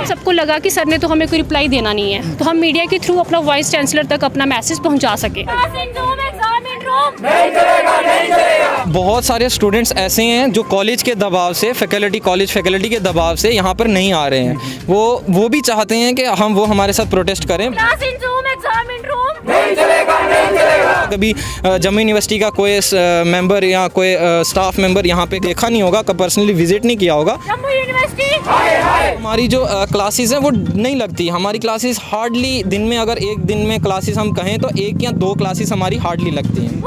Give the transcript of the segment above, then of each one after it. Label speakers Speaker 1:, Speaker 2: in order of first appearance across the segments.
Speaker 1: सबको लगा कि सर ने तो हमें कोई रिप्लाई देना नहीं है, तो हम मीडिया के थ्रू अपना वाइस चांसलर तक अपना मैसेज पहुंचा सके।
Speaker 2: बहुत सारे स्टूडेंट्स ऐसे हैं जो कॉलेज के दबाव से, कॉलेज फैकल्टी के दबाव से यहाँ पर नहीं आ रहे हैं। वो भी चाहते हैं कि वो हमारे साथ प्रोटेस्ट करें। कभी जम्मू यूनिवर्सिटी का कोई मेंबर या कोई स्टाफ मेंबर यहाँ पे देखा नहीं होगा, कभी पर्सनली विजिट नहीं किया होगा। हमारी जो क्लासेस हैं वो नहीं लगती। हमारी क्लासेस हार्डली दिन में, अगर एक दिन में क्लासेस हम कहें तो 1 या 2 क्लासेस हमारी हार्डली लगती हैं।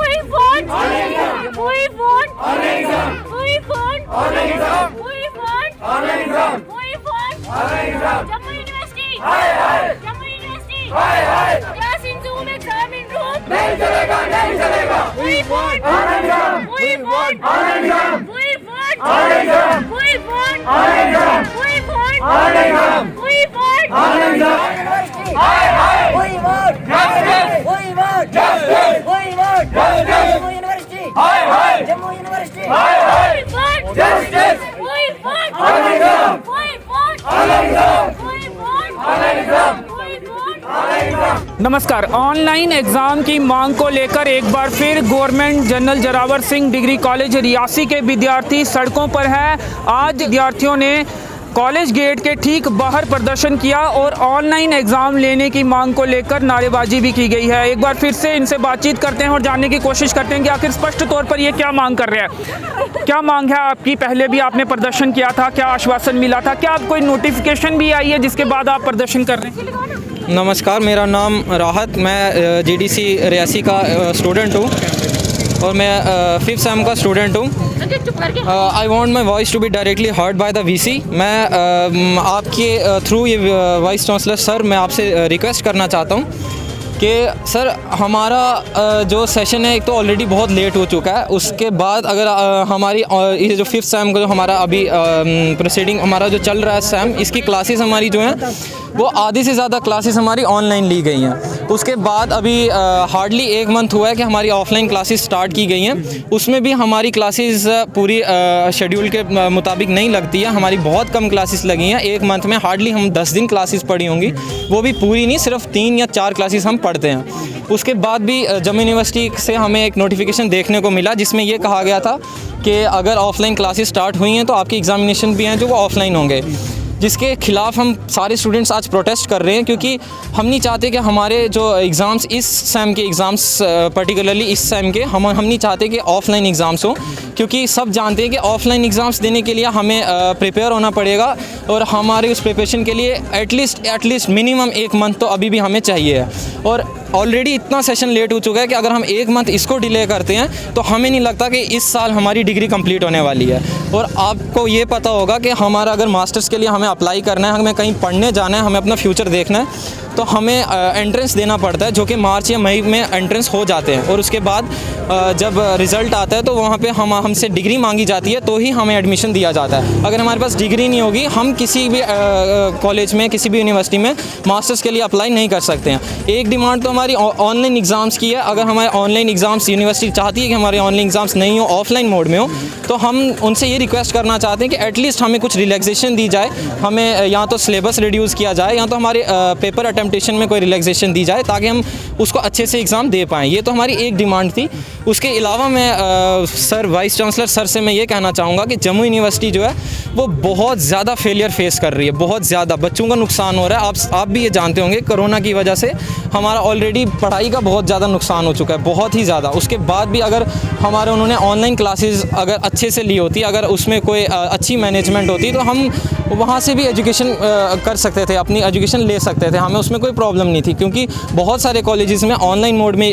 Speaker 3: नमस्कार। ऑनलाइन एग्ज़ाम की मांग को लेकर एक बार फिर government general Zorawar Singh degree college Reasi के विद्यार्थी सड़कों पर हैं। आज विद्यार्थियों ने कॉलेज गेट के ठीक बाहर प्रदर्शन किया और ऑनलाइन एग्ज़ाम लेने की मांग को लेकर नारेबाजी भी की गई है। एक बार फिर से इनसे बातचीत करते हैं और जानने की कोशिश करते हैं कि आखिर स्पष्ट तौर पर ये क्या मांग कर रहे हैं। क्या मांग है आपकी? पहले भी आपने प्रदर्शन किया था, क्या आश्वासन मिला था? क्या आपको नोटिफिकेशन भी आई है जिसके बाद आप प्रदर्शन कर रहे हैं?
Speaker 2: नमस्कार, मेरा नाम राहत, मैं जीडीसी रियासी का स्टूडेंट हूँ और मैं 5th सेम का स्टूडेंट हूँ। I want my voice to be directly heard by the VC. मैं आपके थ्रू ये वाइस चांसलर सर, मैं आपसे रिक्वेस्ट करना चाहता हूँ कि सर हमारा जो सेशन है एक तो ऑलरेडी बहुत लेट हो चुका है। उसके बाद अगर हमारी ये जो 5th सेम का जो हमारा अभी प्रोसीडिंग हमारा जो चल रहा है सेम, इसकी क्लासेस हमारी जो हैं वो आधी से ज़्यादा क्लासेस हमारी ऑनलाइन ली गई हैं। उसके बाद अभी हार्डली 1 मंथ हुआ है कि हमारी ऑफलाइन क्लासेस स्टार्ट की गई हैं। उसमें भी हमारी क्लासेस पूरी शेड्यूल के मुताबिक नहीं लगती है। हमारी बहुत कम क्लासेस लगी हैं। 1 मंथ में हार्डली हम 10 दिन क्लासेस पढ़ी होंगी, वो भी पूरी नहीं, सिर्फ 3 या 4 क्लासेस हम पढ़ते हैं। उसके बाद भी जम्मू यूनिवर्सिटी से हमें एक नोटिफिकेशन देखने को मिला जिसमें ये कहा गया था कि अगर ऑफलाइन क्लासेस स्टार्ट हुई हैं तो आपके एग्जामिनेशन भी हैं जो वो ऑफलाइन होंगे, जिसके खिलाफ हम सारे स्टूडेंट्स आज प्रोटेस्ट कर रहे हैं। क्योंकि हम नहीं चाहते कि हमारे जो एग्ज़ाम्स, इस सेम के एग्ज़ाम्स पर्टिकुलरली इस सेम के, हम नहीं चाहते कि ऑफ़लाइन एग्ज़ाम्स हो, क्योंकि सब जानते हैं कि ऑफ़लाइन एग्ज़ाम्स देने के लिए हमें प्रिपेयर होना पड़ेगा और हमारे उस प्रिपरेशन के लिए एटलीस्ट मिनिमम 1 मंथ तो अभी भी हमें चाहिए है। और ऑलरेडी इतना सेशन लेट हो चुका है कि अगर हम 1 मंथ इसको डिले करते हैं तो हमें नहीं लगता कि इस साल हमारी डिग्री कंप्लीट होने वाली है। और आपको ये पता होगा कि हमारा अगर मास्टर्स के लिए हमें अप्लाई करना है, हमें कहीं पढ़ने जाना है, हमें अपना फ्यूचर देखना है, तो हमें एंट्रेंस देना पड़ता है, जो कि मार्च या मई में एंट्रेंस हो जाते हैं। और उसके बाद जब रिज़ल्ट आता है तो वहाँ पे हमसे डिग्री मांगी जाती है, तो ही हमें एडमिशन दिया जाता है। अगर हमारे पास डिग्री नहीं होगी, हम किसी भी कॉलेज में, किसी भी यूनिवर्सिटी में मास्टर्स के लिए अप्लाई नहीं कर सकते हैं। एक डिमांड तो हमारी ऑनलाइन एग्ज़ाम्स की है। अगर हमारे ऑनलाइन एग्ज़ाम्स, यूनिवर्सिटी चाहती है कि हमारे ऑनलाइन एग्ज़ाम्स नहीं हो, ऑफलाइन मोड में हो, तो हम उनसे ये रिक्वेस्ट करना चाहते हैं कि एटलीस्ट हमें कुछ रिलैक्सेशन दी जाए। हमें या तो सिलेबस रिड्यूस किया जाए या तो हमारे पेपर अटेम्प्टेशन में कोई रिलैक्सेशन दी जाए ताकि हम उसको अच्छे से एग्ज़ाम दे पाएँ। ये तो हमारी एक डिमांड थी। उसके अलावा मैं सर, वाइस चांसलर सर से मैं ये कहना चाहूँगा कि जम्मू यूनिवर्सिटी जो है वो बहुत ज़्यादा फेलियर फेस कर रही है, बहुत ज़्यादा बच्चों का नुकसान हो रहा है। आप भी ये जानते होंगे, कोरोना की वजह से हमारा ऑलरेडी पढ़ाई का बहुत ज़्यादा नुकसान हो चुका है, बहुत ही ज़्यादा। उसके बाद भी अगर हमारे उन्होंने ऑनलाइन क्लासेस अगर अच्छे से ली होती, अगर उसमें कोई अच्छी मैनेजमेंट होती, तो हम वहाँ से भी एजुकेशन कर सकते थे, अपनी एजुकेशन ले सकते थे, हमें उसमें कोई प्रॉब्लम नहीं थी। क्योंकि बहुत सारे कॉलेजेस में ऑनलाइन मोड में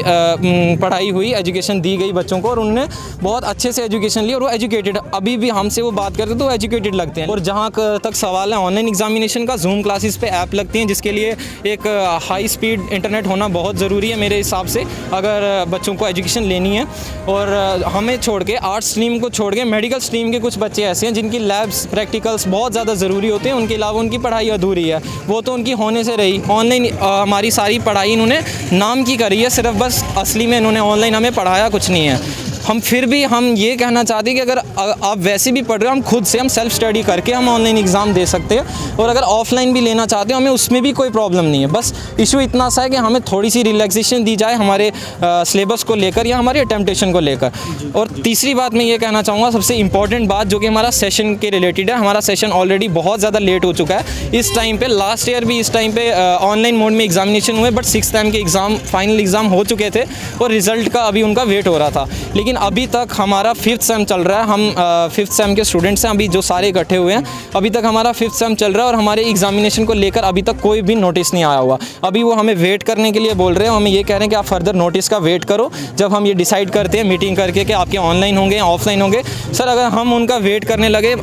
Speaker 2: पढ़ाई हुई, एजुकेशन दी गई बच्चों को और उन्होंने बहुत अच्छे से एजुकेशन ली और वो एजुकेटेड, अभी भी हमसे वो बात करते तो एजुकेटेड लगते हैं। और जहाँ तक सवाल है ऑनलाइन एग्जामिनेशन का, जूम क्लासेस पे ऐप लगती हैं जिसके लिए एक हाई स्पीड इंटरनेट होना बहुत ज़रूरी है मेरे हिसाब से, अगर बच्चों को एजुकेशन लेनी है। और हमें छोड़ के, आर्ट्स स्ट्रीम को छोड़ के, मेडिकल स्ट्रीम के कुछ बच्चे ऐसे हैं जिनकी लैब्स, प्रैक्टिकल्स बहुत ज़्यादा ज़रूरी होते हैं, उनके अलावा उनकी पढ़ाई अधूरी है, वो तो उनकी होने से रही। ऑनलाइन हमारी सारी पढ़ाई इन्होंने नाम की करी है, सिर्फ बस असली में इन्होंने ऑनलाइन हमें पढ़ाया कुछ नहीं है। हम फिर भी हम ये कहना चाहते हैं कि अगर आप वैसे भी पढ़ रहे हो, हम खुद से हम सेल्फ स्टडी करके हम ऑनलाइन एग्ज़ाम दे सकते हैं, और अगर ऑफलाइन भी लेना चाहते हो हमें उसमें भी कोई प्रॉब्लम नहीं है। बस इशू इतना सा है कि हमें थोड़ी सी रिलैक्सेशन दी जाए हमारे सिलेबस को लेकर या हमारे अटेम्पटेशन को लेकर। और तीसरी बात मैं ये कहना चाहूँगा, सबसे इंपॉर्टेंट बात जो कि हमारा सेशन के रिलेटेड है, हमारा सेशन ऑलरेडी बहुत ज़्यादा लेट हो चुका है इस टाइम पे। लास्ट ईयर भी इस टाइम पे ऑनलाइन मोड में एग्जामिनेशन हुए, बट 6th टाइम के एग्ज़ाम फाइनल एग्ज़ाम हो चुके थे और रिज़ल्ट का अभी उनका वेट हो रहा था। लेकिन अभी तक हमारा 5th सेम चल रहा है, हम 5th सेम के स्टूडेंट्स हैं अभी जो सारे इकट्ठे हुए हैं, अभी तक हमारा 5th सेम चल रहा है और हमारे एग्जामिनेशन को लेकर अभी तक कोई भी नोटिस नहीं आया हुआ। अभी वो हमें वेट करने के लिए बोल रहे हैं, हमें ये कह रहे हैं कि आप फर्दर नोटिस का वेट करो, जब हम ये डिसाइड करते हैं मीटिंग करके कि आपके ऑनलाइन होंगे या ऑफलाइन होंगे। सर अगर हम उनका वेट करने लगे,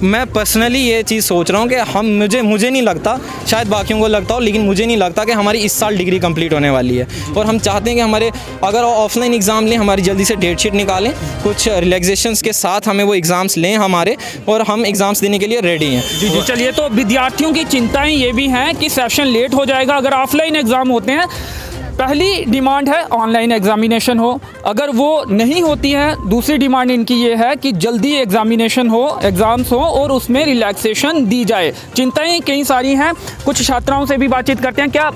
Speaker 2: मैं पर्सनली ये चीज़ सोच रहा हूँ कि मुझे नहीं लगता, शायद बाकियों को लगता हो, लेकिन मुझे नहीं लगता कि हमारी इस साल डिग्री कंप्लीट होने वाली है। और हम चाहते हैं कि हमारे अगर ऑफलाइन एग्ज़ाम लें, हमारी जल्दी से डेट शीट निकालें, कुछ रिलैक्सेशंस के साथ हमें वो एग्ज़ाम्स लें हमारे, और हम एग्ज़ाम्स देने के लिए रेडी हैं।
Speaker 3: जी जी, चलिए, तो विद्यार्थियों की चिंताएं ये भी हैं कि सेशन लेट हो जाएगा अगर ऑफलाइन एग्ज़ाम होते हैं। पहली डिमांड है ऑनलाइन एग्जामिनेशन हो, अगर वो नहीं होती है दूसरी डिमांड इनकी ये है कि जल्दी एग्जामिनेशन हो, एग्ज़ाम्स हो और उसमें रिलैक्सेशन दी जाए। चिंताएं कई सारी हैं। कुछ छात्राओं से भी बातचीत करते हैं। क्या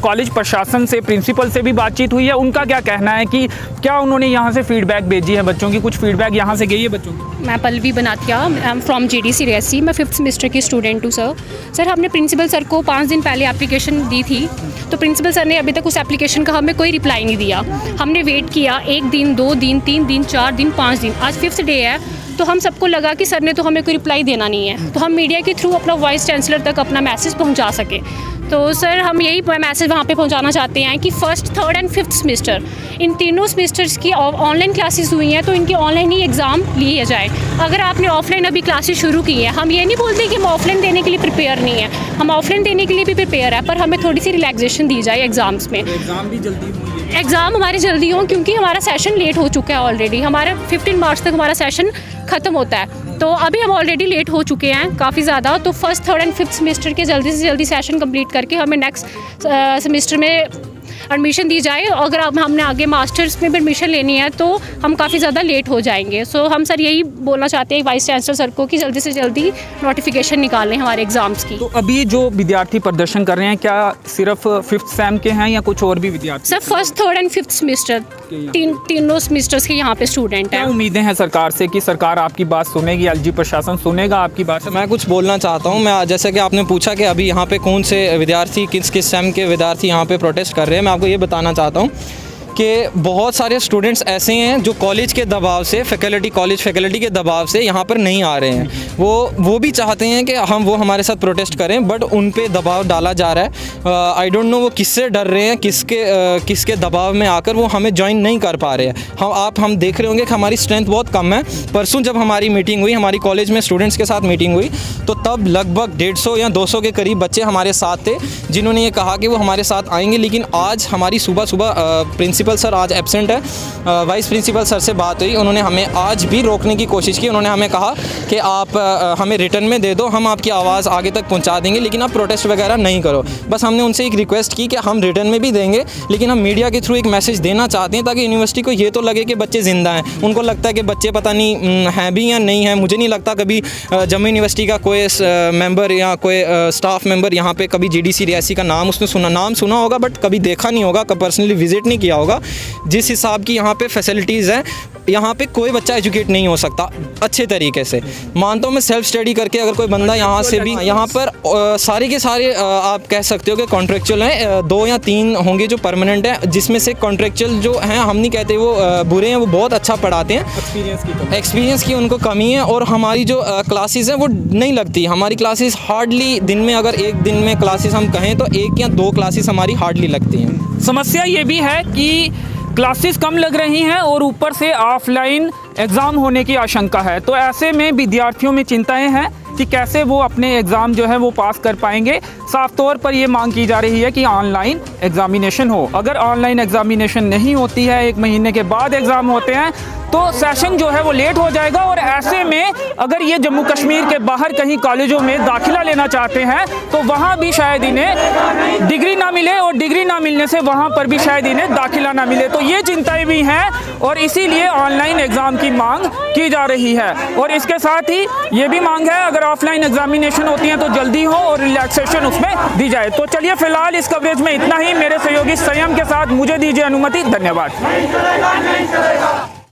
Speaker 3: कॉलेज प्रशासन से, प्रिंसिपल से भी बातचीत हुई है? उनका क्या कहना है कि क्या उन्होंने यहाँ से फीडबैक भेजी है बच्चों की? कुछ फीडबैक यहाँ से गई है बच्चों की?
Speaker 1: मैं Pallavi Banatia, I am from JDC Reasi. मैं 5th सेमेस्टर की स्टूडेंट हूँ सर। सर हमने प्रिंसिपल सर को 5 दिन पहले एप्लीकेशन दी थी, तो प्रिंसिपल सर ने अभी तक उस एप्लीकेशन का हमें कोई रिप्लाई नहीं दिया। हमने वेट किया 1 दिन, 2 दिन, 3 दिन, 4 दिन, 5 दिन, आज 5th डे है। तो हम सबको लगा कि सर ने तो हमें कोई रिप्लाई देना नहीं है, तो हम मीडिया के थ्रू अपना वाइस चांसलर तक अपना मैसेज पहुंचा सके। तो सर हम यही मैसेज वहाँ पे पहुँचाना चाहते हैं कि 1st, 3rd and 5th semester, इन तीनों सेमेस्टर्स की ऑनलाइन क्लासेस हुई हैं, तो इनके ऑनलाइन ही एग्ज़ाम लिए जाए। अगर आपने ऑफलाइन अभी क्लासेस शुरू की हैं, हम ये नहीं बोलते कि हम ऑफलाइन देने के लिए प्रिपेयर नहीं है, हम ऑफलाइन देने के लिए भी प्रिपेयर है, पर हमें थोड़ी सी रिलैक्सेशन दी जाए एग्ज़ाम्स में।
Speaker 3: एग्ज़ाम भी जल्दी होंगे?
Speaker 1: एग्ज़ाम हमारे जल्दी हों, क्योंकि हमारा सेशन लेट हो चुका है ऑलरेडी। हमारा 15 मार्च तक हमारा सेशन ख़त्म होता है, तो अभी हम ऑलरेडी लेट हो चुके हैं काफ़ी ज़्यादा। तो 1st, 3rd and 5th semester के जल्दी से जल्दी सेशन कंप्लीट करके हमें नेक्स्ट सेमेस्टर में एडमिशन दी जाए। अगर अब हमने आगे मास्टर्स में भी एडमिशन लेनी है तो हम काफ़ी ज़्यादा लेट हो जाएंगे। सो हम सर यही बोलना चाहते हैं वाइस चांसलर सर को कि जल्दी से जल्दी नोटिफिकेशन निकालें हमारे एग्ज़ाम्स की।
Speaker 3: तो अभी जो विद्यार्थी प्रदर्शन कर रहे हैं, क्या सिर्फ 5th सेम के हैं या कुछ और भी विद्यार्थी?
Speaker 1: Sir 1st, 3rd and 5th semester, तीनों सेमेस्टर्स के यहाँ पे स्टूडेंट
Speaker 3: क्या
Speaker 1: हैं।
Speaker 3: उम्मीदें हैं सरकार से कि सरकार आपकी बात सुनेगी, LG प्रशासन सुनेगा आपकी बात?
Speaker 2: मैं कुछ बोलना चाहता हूँ। मैं जैसे कि आपने पूछा कि अभी यहाँ पे कौन से विद्यार्थी, किस किस सेम के विद्यार्थी यहाँ पे प्रोटेस्ट कर रहे हैं, मैं आपको ये बताना चाहता हूँ कि बहुत सारे स्टूडेंट्स ऐसे हैं जो कॉलेज के दबाव से, कॉलेज फैकल्टी के दबाव से यहाँ पर नहीं आ रहे हैं। वो भी चाहते हैं कि वो हमारे साथ प्रोटेस्ट करें, बट उन पे दबाव डाला जा रहा है। आई डोंट नो वो किससे डर रहे हैं, किसके दबाव में आकर वो हमें ज्वाइन नहीं कर पा रहे हैं। हम देख रहे होंगे कि हमारी स्ट्रेंथ बहुत कम है। परसों जब हमारी मीटिंग हुई, हमारी कॉलेज में स्टूडेंट्स के साथ मीटिंग हुई, तो तब लगभग 150 या 200 के करीब बच्चे हमारे साथ थे जिन्होंने ये कहा कि वो हमारे साथ आएंगे। लेकिन आज हमारी सुबह प्रिंसिपल सर आज एब्सेंट है, वाइस प्रिंसिपल सर से बात हुई, उन्होंने हमें आज भी रोकने की कोशिश की। उन्होंने हमें कहा कि आप हमें रिटर्न में दे दो, हम आपकी आवाज़ आगे तक पहुंचा देंगे, लेकिन आप प्रोटेस्ट वगैरह नहीं करो। बस हमने उनसे एक रिक्वेस्ट की कि हम रिटर्न में भी देंगे, लेकिन हम मीडिया के थ्रू एक मैसेज देना चाहते हैं ताकि यूनिवर्सिटी को ये तो लगे कि बच्चे ज़िंदा हैं। उनको लगता है कि बच्चे पता नहीं हैं भी या नहीं हैं। मुझे नहीं लगता कभी जम्मू यूनिवर्सिटी का कोई मेंबर या कोई स्टाफ मेंबर यहाँ पे कभी JDC रियासी का नाम सुना होगा, बट कभी देखा नहीं होगा, कभी पर्सनली विजिट नहीं किया होगा। जिस हिसाब की यहाँ पे फैसिलिटीज़ हैं, यहाँ पे कोई बच्चा एजुकेट नहीं हो सकता अच्छे तरीके से। मानता हूँ मैं सेल्फ स्टडी करके अगर कोई बंदा यहाँ से भी, यहाँ पर सारे के सारे आप कह सकते हो कि कॉन्ट्रेक्चुअल हैं, 2 या 3 होंगे जो परमानेंट हैं, जिसमें से कॉन्ट्रेक्चुअल जो हैं, हम नहीं कहते वो बुरे हैं, वो बहुत अच्छा पढ़ाते हैं। एक्सपीरियंस की उनको कमी है, और हमारी जो क्लासेस हैं वो नहीं लगती। हमारी क्लासेस हार्डली दिन में, अगर एक दिन में क्लासेस हम कहें तो 1 या 2 क्लासेस हमारी हार्डली लगती हैं।
Speaker 3: समस्या ये भी है कि क्लासेस कम लग रही हैं और ऊपर से ऑफलाइन एग्ज़ाम होने की आशंका है। तो ऐसे में विद्यार्थियों में चिंताएं हैं कि कैसे वो अपने एग्ज़ाम जो है वो पास कर पाएंगे। साफ तौर पर ये मांग की जा रही है कि ऑनलाइन एग्जामिनेशन हो। अगर ऑनलाइन एग्जामिनेशन नहीं होती है, 1 महीने के बाद एग्ज़ाम होते हैं, तो सेशन जो है वो लेट हो जाएगा। और ऐसे में अगर ये जम्मू कश्मीर के बाहर कहीं कॉलेजों में दाखिला लेना चाहते हैं तो वहाँ भी शायद इन्हें डिग्री ना मिले, और डिग्री ना मिलने से वहाँ पर भी शायद इन्हें दाखिला ना मिले। तो ये चिंताएं भी हैं और इसीलिए ऑनलाइन एग्ज़ाम की मांग की जा रही है। और इसके साथ ही ये भी मांग है अगर ऑफलाइन एग्जामिनेशन होती हैं तो जल्दी हो और रिलैक्सेशन उसमें दी जाए। तो चलिए फिलहाल इस कवरेज में इतना ही। मेरे सहयोगी संयम के साथ मुझे दीजिए अनुमति। धन्यवाद।